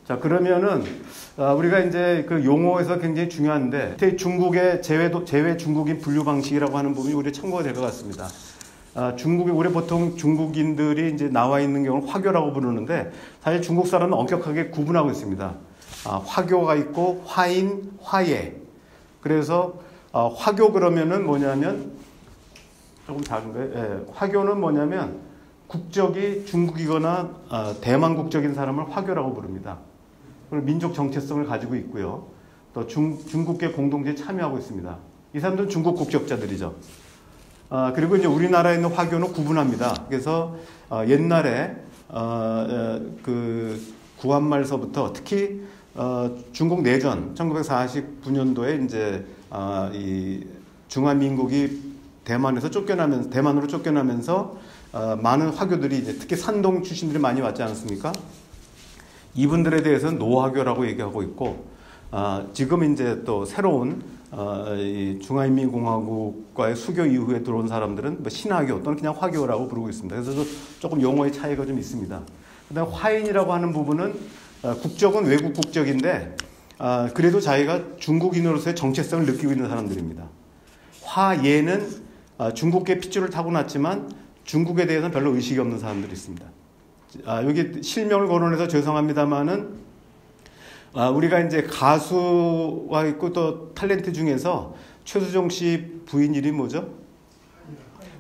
자, 그러면은 우리가 이제 그 용어에서 굉장히 중요한데 중국의 재외 중국인 분류 방식이라고 하는 부분이 우리 참고가 될 것 같습니다. 중국에 우리 보통 중국인들이 이제 나와 있는 경우는 화교라고 부르는데 사실 중국 사람은 엄격하게 구분하고 있습니다. 화교가 있고 화인, 화예. 그래서 화교 그러면은 뭐냐면 조금 작은데 화교는 뭐냐면 국적이 중국이거나 대만 국적인 사람을 화교라고 부릅니다. 그리고 민족 정체성을 가지고 있고요. 또 중국계 공동체에 참여하고 있습니다. 이 사람들은 중국 국적자들이죠. 그리고 이제 우리나라에 있는 화교는 구분합니다. 그래서 옛날에 그 구한말서부터 특히 중국 내전 1949년도에 이제 이 중화민국이 대만으로 쫓겨나면서 많은 화교들이 이제 특히 산동 출신들이 많이 왔지 않았습니까? 이분들에 대해서는 노화교라고 얘기하고 있고 지금 이제 또 새로운 이 중화인민공화국과의 수교 이후에 들어온 사람들은 뭐 신화교 또는 그냥 화교라고 부르고 있습니다. 그래서 조금 용어의 차이가 좀 있습니다. 그다음에 화인이라고 하는 부분은 국적은 외국 국적인데 그래도 자기가 중국인으로서의 정체성을 느끼고 있는 사람들입니다. 화예는 중국계 핏줄을 타고났지만 중국에 대해서는 별로 의식이 없는 사람들이 있습니다. 여기 실명을 거론해서 죄송합니다만은 우리가 이제 가수와 있고 또 탤런트 중에서 최수종 씨 부인 이름이 뭐죠?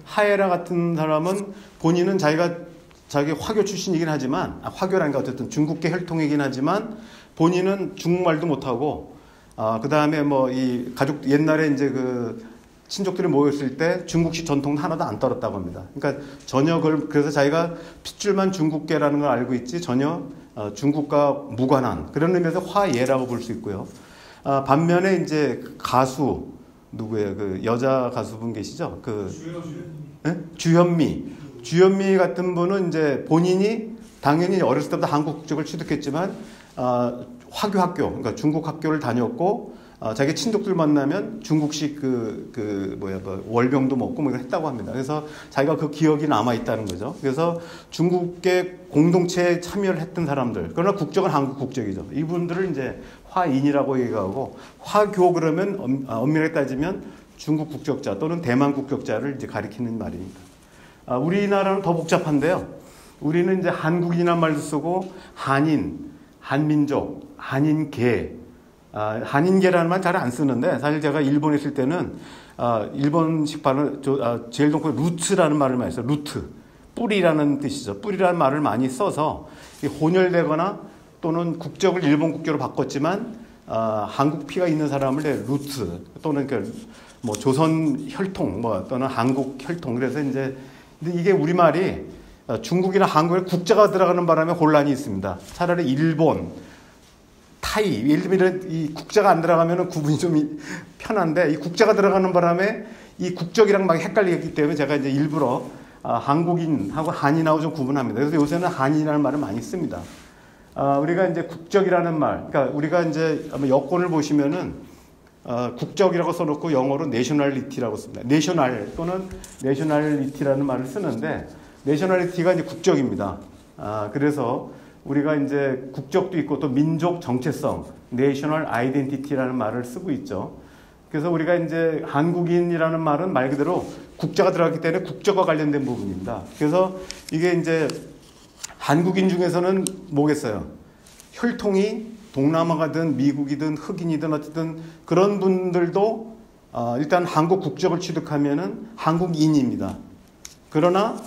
하예라 같은 사람은 본인은 자기 화교 출신이긴 하지만 화교라니까 어쨌든 중국계 혈통이긴 하지만 본인은 중국말도 못하고 그 다음에 뭐 이 가족 옛날에 이제 그 친족들이 모였을 때 중국식 전통은 하나도 안 따랐다고 합니다. 그러니까 전혀 그래서 자기가 핏줄만 중국계라는 걸 알고 있지 전혀 중국과 무관한 그런 의미에서 화예라고 볼 수 있고요. 반면에 이제 가수 누구예요? 그 여자 가수분 계시죠? 주현미 같은 분은 이제 본인이 당연히 어렸을 때부터 한국 국적을 취득했지만 화교 학교, 그러니까 중국 학교를 다녔고 자기 친족들 만나면 중국식 월병도 먹고 뭐 이걸 했다고 합니다. 그래서 자기가 그 기억이 남아 있다는 거죠. 그래서 중국계 공동체에 참여를 했던 사람들, 그러나 국적은 한국 국적이죠. 이분들을 이제 화인이라고 얘기하고 화교 그러면 엄밀하게 따지면 중국 국적자 또는 대만 국적자를 이제 가리키는 말입니다. 우리나라는 더 복잡한데요. 우리는 이제 한국인이라는 말도 쓰고 한인, 한민족, 한인계, 한인계라는 말 잘 안 쓰는데 사실 제가 일본에 있을 때는 일본식 발음 제일 동포 루트라는 말을 많이 써요. 루트, 뿌리라는 뜻이죠. 뿌리라는 말을 많이 써서 혼혈되거나 또는 국적을 일본 국적으로 바꿨지만 한국 피가 있는 사람을 루트 또는 뭐 조선 혈통 또는 한국 혈통 그래서 이제 근데 이게 우리말이 중국이나 한국에 국자가 들어가는 바람에 혼란이 있습니다. 차라리 일본, 타이, 예를 들면 이 국자가 안 들어가면 구분이 좀 편한데 이 국자가 들어가는 바람에 이 국적이랑 막 헷갈리기 때문에 제가 이제 일부러 한국인하고 한인하고 좀 구분합니다. 그래서 요새는 한인이라는 말을 많이 씁니다. 우리가 이제 국적이라는 말, 그러니까 우리가 이제 아마 여권을 보시면은 국적이라고 써놓고 영어로 내셔널리티라고 씁니다. 내셔널 또는 내셔널리티라는 말을 쓰는데 내셔널리티가 이제 국적입니다. 그래서 우리가 이제 국적도 있고 또 민족 정체성, 내셔널 아이덴티티라는 말을 쓰고 있죠. 그래서 우리가 이제 한국인이라는 말은 말 그대로 국자가 들어갔기 때문에 국적과 관련된 부분입니다. 그래서 이게 이제 한국인 중에서는 뭐겠어요? 혈통이 동남아가든 미국이든 흑인이든 어쨌든 그런 분들도 일단 한국 국적을 취득하면은 한국인입니다. 그러나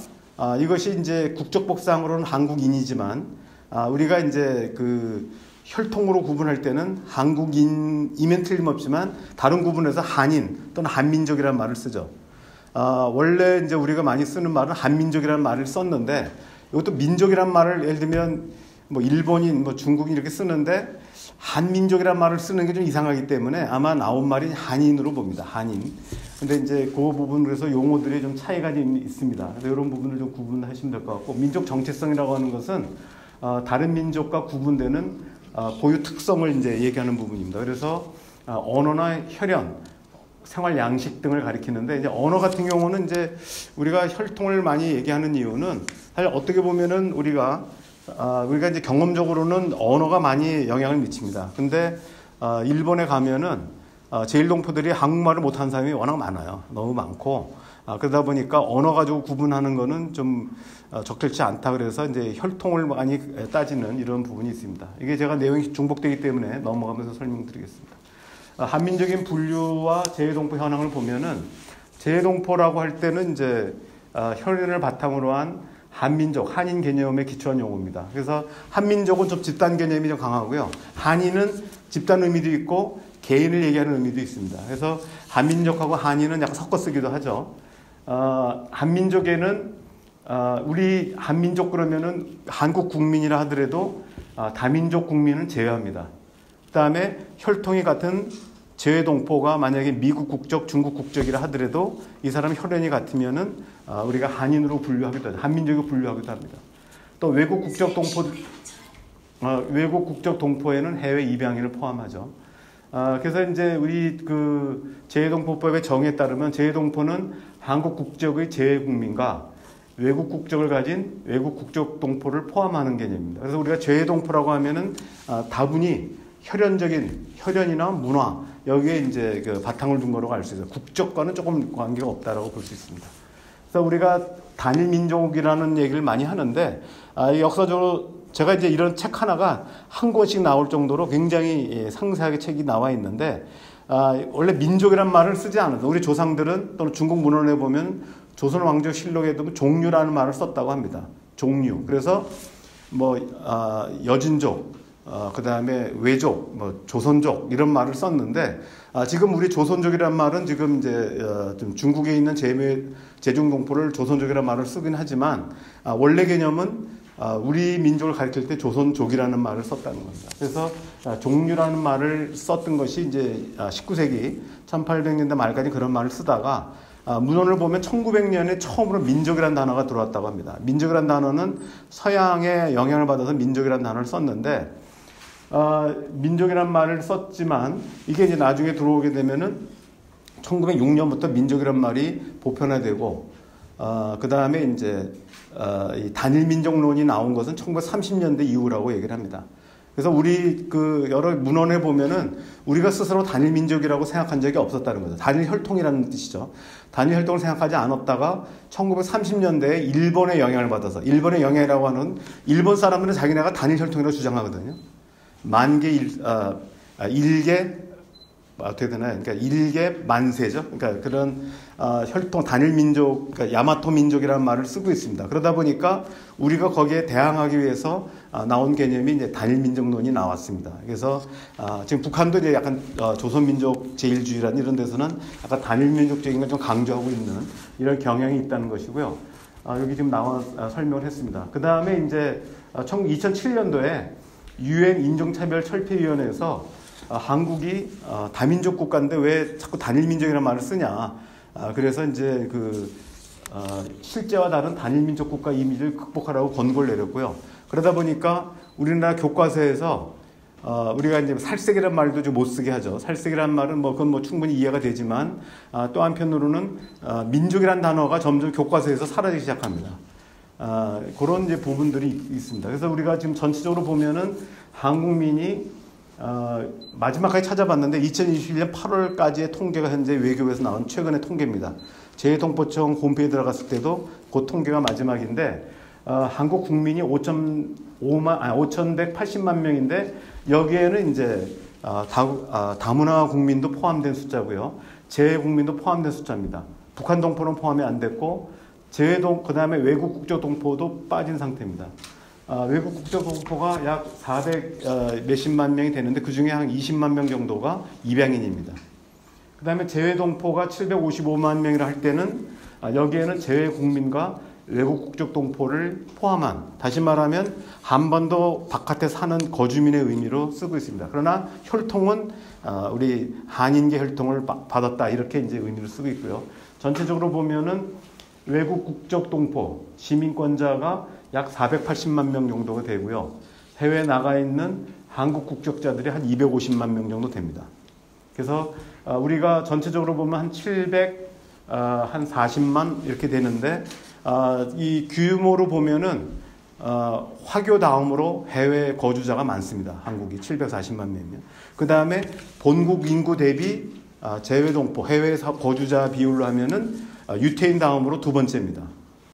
이것이 이제 국적법상으로는 한국인이지만 우리가 이제 그 혈통으로 구분할 때는 한국인이면 틀림없지만 다른 구분에서 한인 또는 한민족이라는 말을 쓰죠. 원래 이제 우리가 많이 쓰는 말은 한민족이라는 말을 썼는데 이것도 민족이라는 말을 예를 들면 뭐 일본인, 뭐 중국인 이렇게 쓰는데 한민족이라는 말을 쓰는 게 좀 이상하기 때문에 아마 나온 말이 한인으로 봅니다. 한인. 근데 이제 그 부분에서 용어들이 좀 차이가 좀 있습니다. 그래서 이런 부분을 좀 구분하시면 될 것 같고 민족 정체성이라고 하는 것은 다른 민족과 구분되는 고유 특성을 이제 얘기하는 부분입니다. 그래서 언어나 혈연, 생활 양식 등을 가리키는데 이제 언어 같은 경우는 이제 우리가 혈통을 많이 얘기하는 이유는 사실 어떻게 보면은 우리가 우리가 이제 경험적으로는 언어가 많이 영향을 미칩니다. 근데 일본에 가면은 제1동포들이 한국말을 못하는 사람이 워낙 많아요. 너무 많고 그러다 보니까 언어 가지고 구분하는 거는 좀 적절치 않다. 그래서 이제 혈통을 많이 따지는 이런 부분이 있습니다. 이게 제가 내용이 중복되기 때문에 넘어가면서 설명드리겠습니다. 한민족인 분류와 제2동포 현황을 보면은 제2동포라고 할 때는 이제 혈연을 바탕으로 한 한민족, 한인 개념에 기초한 용어입니다. 그래서 한민족은 좀 집단 개념이 좀 강하고요. 한인은 집단 의미도 있고 개인을 얘기하는 의미도 있습니다. 그래서 한민족하고 한인은 약간 섞어 쓰기도 하죠. 한민족에는 우리 한민족 그러면은 한국 국민이라 하더라도 다민족 국민은 제외합니다. 그 다음에 혈통이 같은 제2동포가 만약에 미국 국적, 중국 국적이라 하더라도 이 사람 혈연이 같으면은 우리가 한인으로 분류하기도 하죠. 한민족으로 분류하기도 합니다. 또 외국 국적 동포에는 해외 입양인을 포함하죠. 그래서 이제 우리 그 제2동포법의 정에 따르면 제2동포는 한국 국적의 재외국민과 외국 국적을 가진 외국 국적 동포를 포함하는 개념입니다. 그래서 우리가 제2동포라고 하면은 다분히 혈연이나 문화 여기에 이제 그 바탕을 둔 거라고 알 수 있어요. 국적과는 조금 관계가 없다라고 볼 수 있습니다. 그래서 우리가 단일 민족이라는 얘기를 많이 하는데 역사적으로 제가 이제 이런 책 하나가 한 권씩 나올 정도로 굉장히 상세하게 책이 나와 있는데 원래 민족이란 말을 쓰지 않아요. 우리 조상들은 또는 중국 문헌에 보면 조선 왕조 실록에도 종류라는 말을 썼다고 합니다. 종류. 그래서 뭐 여진족, 그 다음에 외족, 뭐 조선족 이런 말을 썼는데 지금 우리 조선족이란 말은 지금 이제 좀 중국에 있는 제중동포를 조선족이라는 말을 쓰긴 하지만 원래 개념은 우리 민족을 가리킬 때 조선족이라는 말을 썼다는 겁니다. 그래서 종류라는 말을 썼던 것이 이제 19세기 1800년대 말까지 그런 말을 쓰다가 문헌을 보면 1900년에 처음으로 민족이라는 단어가 들어왔다고 합니다. 민족이라는 단어는 서양의 영향을 받아서 민족이라는 단어를 썼는데 민족이라는 말을 썼지만 이게 이제 나중에 들어오게 되면은 1906년부터 민족이라는 말이 보편화되고 그 다음에 이제 이 단일민족론이 나온 것은 1930년대 이후라고 얘기를 합니다. 그래서 우리 그 여러 문헌에 보면은 우리가 스스로 단일민족이라고 생각한 적이 없었다는 거죠. 단일혈통이라는 뜻이죠. 단일혈통을 생각하지 않았다가 1930년대에 일본의 영향을 받아서 일본의 영향이라고 하는 일본 사람들은 자기네가 단일혈통이라고 주장하거든요. 일개 어떻게 되나요? 그러니까 일개 만세죠. 그러니까 그런 혈통 단일 민족, 그러니까 야마토 민족이라는 말을 쓰고 있습니다. 그러다 보니까 우리가 거기에 대항하기 위해서 나온 개념이 이제 단일 민족론이 나왔습니다. 그래서 지금 북한도 이제 약간 조선 민족 제일주의라는 이런 데서는 약간 단일 민족적인 걸 좀 강조하고 있는 이런 경향이 있다는 것이고요. 여기 지금 나와 설명을 했습니다. 그 다음에 이제 2007년도에 UN 인종차별철폐위원회에서 한국이 다민족 국가인데 왜 자꾸 단일민족이라는 말을 쓰냐. 그래서 이제 실제와 다른 단일민족 국가 이미지를 극복하라고 권고를 내렸고요. 그러다 보니까 우리나라 교과서에서 우리가 이제 살색이라는 말도 좀 못 쓰게 하죠. 살색이라는 말은 그건 충분히 이해가 되지만 또 한편으로는 민족이라는 단어가 점점 교과서에서 사라지기 시작합니다. 그런 이제 부분들이 있습니다. 그래서 우리가 지금 전체적으로 보면은 한국민이 마지막까지 찾아봤는데 2021년 8월까지의 통계가 현재 외교부에서 나온 최근의 통계입니다. 제2동포청 홈페이지에 들어갔을 때도 그 통계가 마지막인데 한국 국민이 5,180만 명인데 여기에는 이제 다문화 국민도 포함된 숫자고요. 재외국민도 포함된 숫자입니다. 북한 동포는 포함이 안 됐고 그 다음에 외국 국적 동포도 빠진 상태입니다. 외국 국적 동포가 약 400 몇십만 명이 되는데 그 중에 한 20만 명 정도가 입양인입니다. 그 다음에 재외동포가 755만 명이라 할 때는 여기에는 재외국민과 외국 국적 동포를 포함한, 다시 말하면 한반도 바깥에 사는 거주민의 의미로 쓰고 있습니다. 그러나 혈통은 우리 한인계 혈통을 받았다 이렇게 이제 의미를 쓰고 있고요. 전체적으로 보면은 외국 국적 동포 시민권자가 약 480만 명 정도가 되고요. 해외에 나가 있는 한국 국적자들이 한 250만 명 정도 됩니다. 그래서 우리가 전체적으로 보면 한 40만 이렇게 되는데 이 규모로 보면은 화교 다음으로 해외 거주자가 많습니다. 한국이 740만 명이면. 그 다음에 본국 인구 대비 재외동포 해외 거주자 비율로 하면은 유태인 다음으로 두 번째입니다.